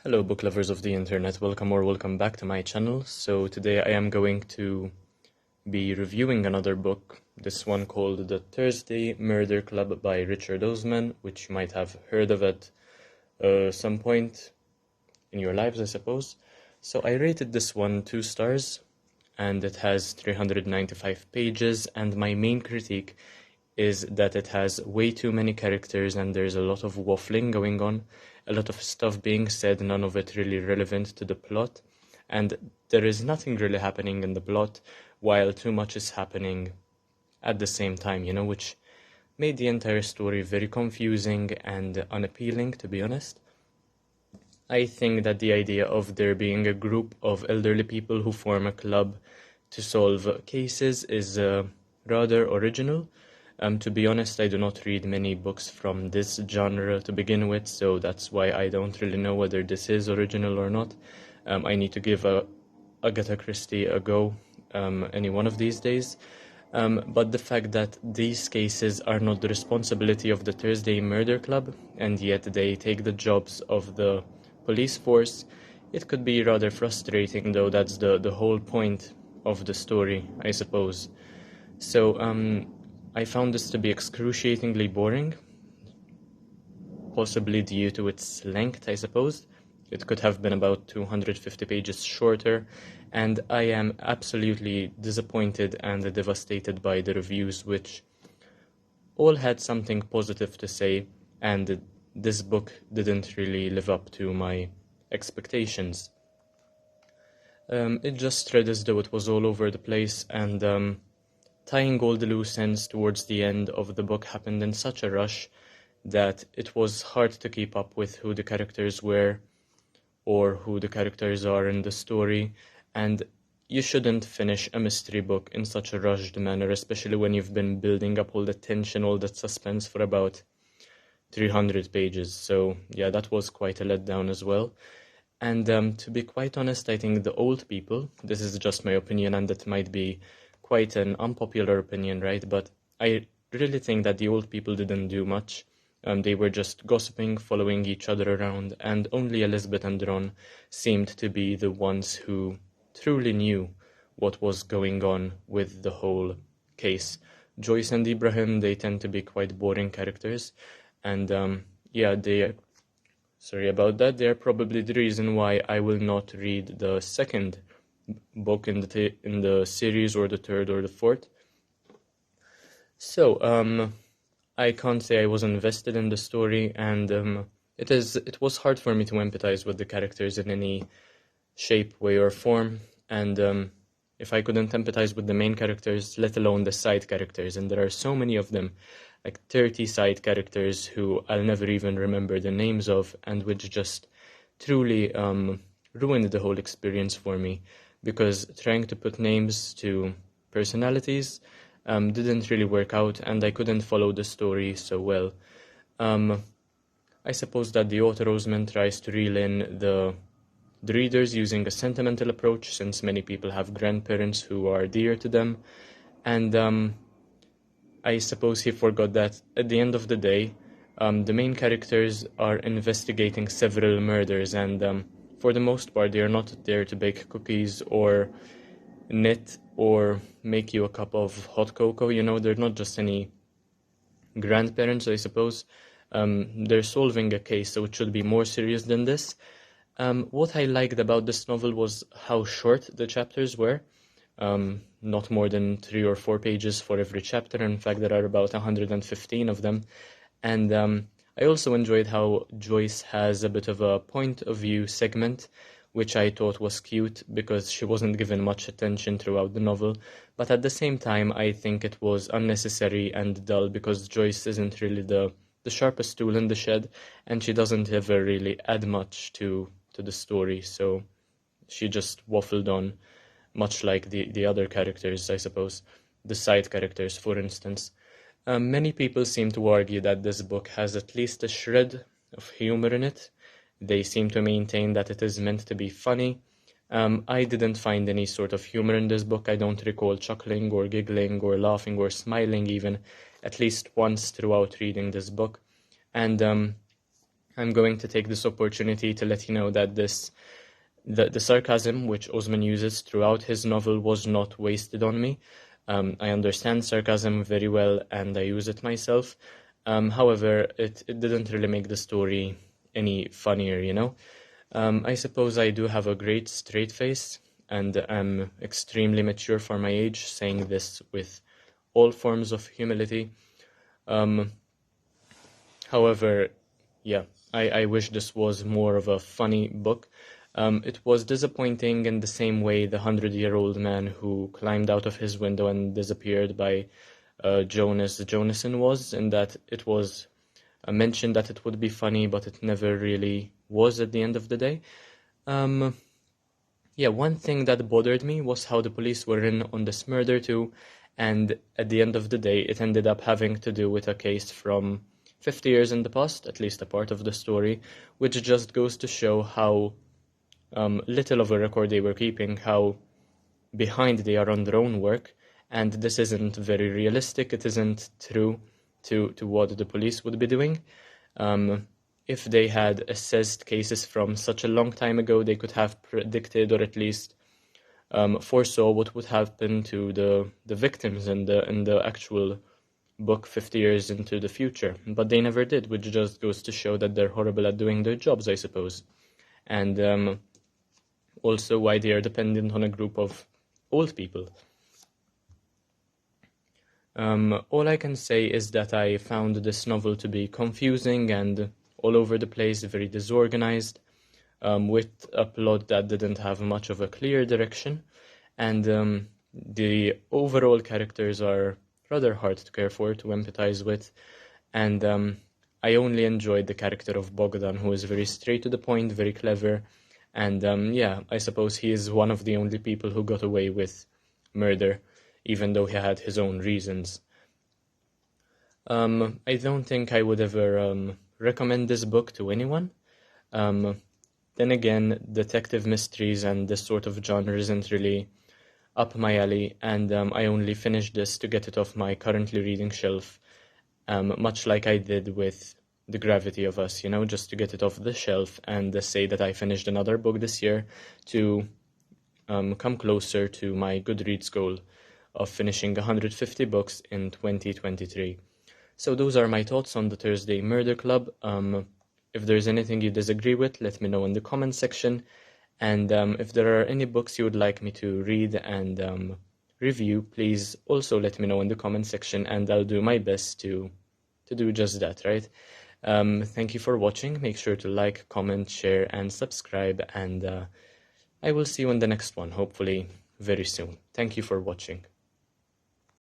Hello book lovers of the internet, welcome back to my channel. So today I am going to be reviewing another book, this one called The Thursday Murder Club by Richard Osman, which you might have heard of at some point in your lives, I suppose. So I rated this one 2 stars, and it has 395 pages, and my main critique is that it has way too many characters and there's a lot of waffling going on, a lot of stuff being said, none of it really relevant to the plot, and there is nothing really happening in the plot while too much is happening at the same time, which made the entire story very confusing and unappealing, to be honest. I think that the idea of there being a group of elderly people who form a club to solve cases is rather original. To be honest, I do not read many books from this genre to begin with, so that's why I don't really know whether this is original or not. I need to give Agatha Christie a go any one of these days. But the fact that these cases are not the responsibility of the Thursday Murder Club, and yet they take the jobs of the police force, it could be rather frustrating, though that's the whole point of the story, I suppose. So, I found this to be excruciatingly boring, possibly due to its length, I suppose. It could have been about 250 pages shorter, and I am absolutely disappointed and devastated by the reviews, which all had something positive to say, and this book didn't really live up to my expectations. It just read as though it was all over the place, and tying all the loose ends towards the end of the book happened in such a rush that it was hard to keep up with who the characters were or who the characters are in the story, and you shouldn't finish a mystery book in such a rushed manner, especially when you've been building up all the tension, all that suspense for about 300 pages. So yeah, that was quite a letdown as well. And to be quite honest, I think the old people, this is just my opinion and it might be quite an unpopular opinion, right? But I really think that the old people didn't do much. They were just gossiping, following each other around, and only Elizabeth and Ron seemed to be the ones who truly knew what was going on with the whole case. Joyce and Ibrahim, they tend to be quite boring characters, and sorry about that, they're probably the reason why I will not read the second book in the series, or the third or the fourth. So I can't say I was invested in the story, and it was hard for me to empathize with the characters in any shape, way or form, and if I couldn't empathize with the main characters, let alone the side characters, and there are so many of them, like 30 side characters who I'll never even remember the names of, and which just truly ruined the whole experience for me, because trying to put names to personalities didn't really work out, and I couldn't follow the story so well. I suppose that the author Osman tries to reel in the readers using a sentimental approach, since many people have grandparents who are dear to them, and I suppose he forgot that at the end of the day, the main characters are investigating several murders, and for the most part, they are not there to bake cookies or knit or make you a cup of hot cocoa. They're not just any grandparents, I suppose. They're solving a case, so it should be more serious than this. What I liked about this novel was how short the chapters were. Not more than 3 or 4 pages for every chapter. In fact, there are about 115 of them. And I also enjoyed how Joyce has a bit of a point of view segment, which I thought was cute because she wasn't given much attention throughout the novel. But at the same time, I think it was unnecessary and dull, because Joyce isn't really the sharpest tool in the shed, and she doesn't ever really add much to the story. So she just waffled on, much like the other characters, I suppose, the side characters, for instance. Many people seem to argue that this book has at least a shred of humor in it. They seem to maintain that it is meant to be funny. I didn't find any sort of humor in this book. I don't recall chuckling or giggling or laughing or smiling even, at least once throughout reading this book. And I'm going to take this opportunity to let you know that the sarcasm which Osman uses throughout his novel was not wasted on me. I understand sarcasm very well and I use it myself. However, it didn't really make the story any funnier, you know? I suppose I do have a great straight face and I'm extremely mature for my age, saying this with all forms of humility. However, yeah, I wish this was more of a funny book. It was disappointing in the same way the 100-year-old man who climbed out of his window and disappeared by Jonas Jonasson was, in that it was mentioned that it would be funny, but it never really was at the end of the day. Yeah, one thing that bothered me was how the police were in on this murder too, and at the end of the day, it ended up having to do with a case from 50 years in the past, at least a part of the story, which just goes to show how little of a record they were keeping, how behind they are on their own work, and this isn't very realistic, it isn't true to what the police would be doing. If they had assessed cases from such a long time ago, they could have predicted or at least foresaw what would happen to the victims in the actual book 50 years into the future. But they never did, which just goes to show that they're horrible at doing their jobs, I suppose. And also why they are dependent on a group of old people. All I can say is that I found this novel to be confusing and all over the place, very disorganized, with a plot that didn't have much of a clear direction, and the overall characters are rather hard to care for, to empathize with, and I only enjoyed the character of Bogdan, who is very straight to the point, very clever, and yeah, I suppose he is one of the only people who got away with murder, even though he had his own reasons. I don't think I would ever recommend this book to anyone. Then again, detective mysteries and this sort of genre isn't really up my alley, and I only finished this to get it off my currently reading shelf, much like I did with The Gravity of Us, you know, just to get it off the shelf and say that I finished another book this year to come closer to my Goodreads goal of finishing 150 books in 2023. So those are my thoughts on the Thursday Murder Club. If there's anything you disagree with, let me know in the comment section. And if there are any books you would like me to read and review, please also let me know in the comment section, and I'll do my best to do just that, right? Thank you for watching. Make sure to like, comment, share, and subscribe, and I will see you in the next one, hopefully very soon. Thank you for watching.